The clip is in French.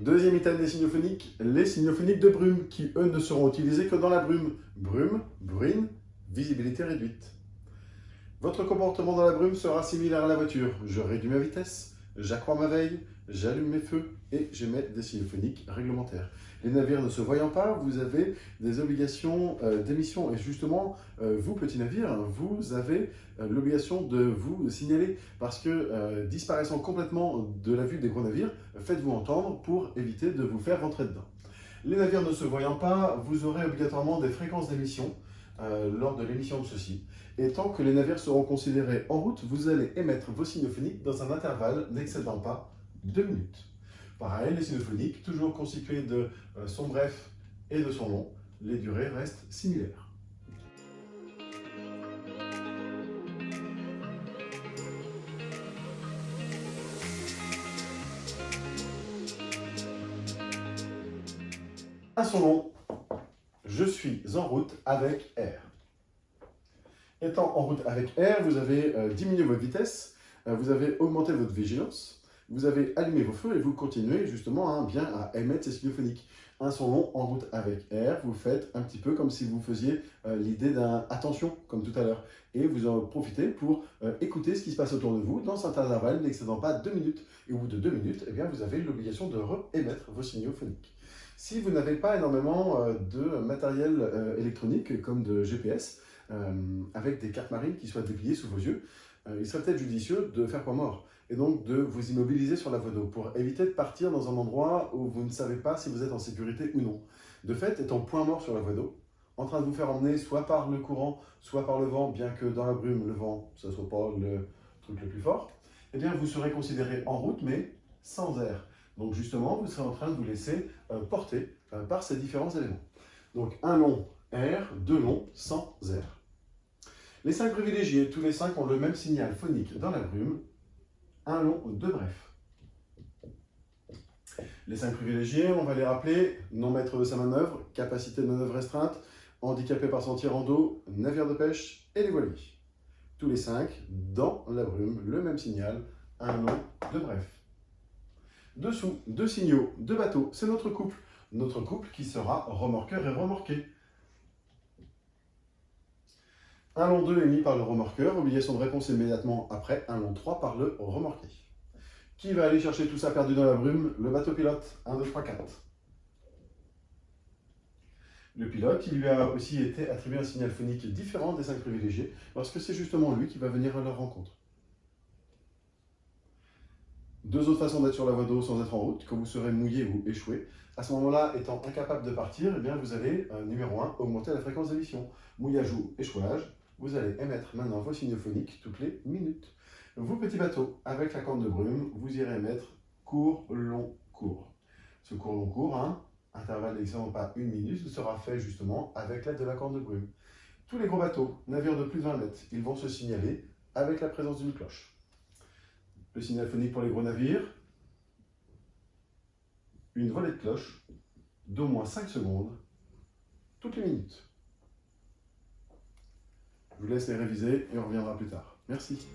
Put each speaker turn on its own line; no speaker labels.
Deuxième item des signaux phoniques, les signaux phoniques de brume, qui eux ne seront utilisés que dans la brume. Brume, bruine, visibilité réduite. Votre comportement dans la brume sera similaire à la voiture. Je réduis ma vitesse, j'accrois ma veille, j'allume mes feux et j'émets des signaux phoniques réglementaires. Les navires ne se voyant pas, vous avez des obligations d'émission. Et justement, vous, petits navires, vous avez l'obligation de vous signaler parce que disparaissant complètement de la vue des gros navires, faites-vous entendre pour éviter de vous faire rentrer dedans. Les navires ne se voyant pas, vous aurez obligatoirement des fréquences d'émission lors de l'émission de ceux-ci. Et tant que les navires seront considérés en route, vous allez émettre vos signaux phoniques dans un intervalle n'excédant pas 2 minutes. Pareil, les signaux phoniques, toujours constitués de son bref et de son long, les durées restent similaires. Un son long, je suis en route avec R. Étant en route avec R, vous avez diminué votre vitesse, vous avez augmenté votre vigilance, vous avez allumé vos feux et vous continuez justement à émettre ces signaux phoniques. Un son long en route avec R, vous faites un petit peu comme si vous faisiez l'idée d'un attention, comme tout à l'heure. Et vous en profitez pour écouter ce qui se passe autour de vous dans cet intervalle n'excédant pas 2 minutes. Et au bout de 2 minutes, eh bien, vous avez l'obligation de réémettre vos signaux phoniques. Si vous n'avez pas énormément de matériel électronique comme de GPS, avec des cartes marines qui soient dépliées sous vos yeux, il serait peut-être judicieux de faire point mort et donc de vous immobiliser sur la voie d'eau pour éviter de partir dans un endroit où vous ne savez pas si vous êtes en sécurité ou non. De fait, étant point mort sur la voie d'eau, en train de vous faire emmener soit par le courant, soit par le vent, bien que dans la brume, le vent, ça ne soit pas le truc le plus fort, eh bien vous serez considéré en route, mais sans air. Donc justement, vous serez en train de vous laisser porter par ces différents éléments. Donc un long air, 2 longs sans air. Les 5 privilégiés, tous les 5 ont le même signal phonique dans la brume, un long, 2 brefs. Les 5 privilégiés, on va les rappeler: non maître de sa manœuvre, capacité de manœuvre restreinte, handicapé par sentier rando, navire de pêche et les voiliers. Tous les 5, dans la brume, le même signal, un long, 2 brefs. Dessous, 2 signaux, 2 bateaux, c'est notre couple. Notre couple qui sera remorqueur et remorqué. Un long 2 émis par le remorqueur, obligation de réponse immédiatement après. Un long 3 par le remorqué. Qui va aller chercher tout ça perdu dans la brume? Le bateau pilote. 1, 2, 3, 4. Le pilote, il lui a aussi été attribué un signal phonique différent des 5 privilégiés, parce que c'est justement lui qui va venir à leur rencontre. 2 autres façons d'être sur la voie d'eau sans être en route: quand vous serez mouillé ou échoué. À ce moment-là, étant incapable de partir, eh bien vous allez, numéro 1, augmenter la fréquence d'émission. Mouillage ou échouage, vous allez émettre maintenant vos signaux phoniques toutes les minutes. Vous, petits bateaux, avec la corne de brume, vous irez émettre court, long, court. Ce court, long, court, intervalle d'excédant pas 1 minute, sera fait justement avec l'aide de la corne de brume. Tous les gros bateaux, navires de plus de 20 mètres, ils vont se signaler avec la présence d'une cloche. Le signal phonique pour les gros navires, une volée de cloche d'au moins 5 secondes, toutes les minutes. Je vous laisse les réviser et on reviendra plus tard. Merci.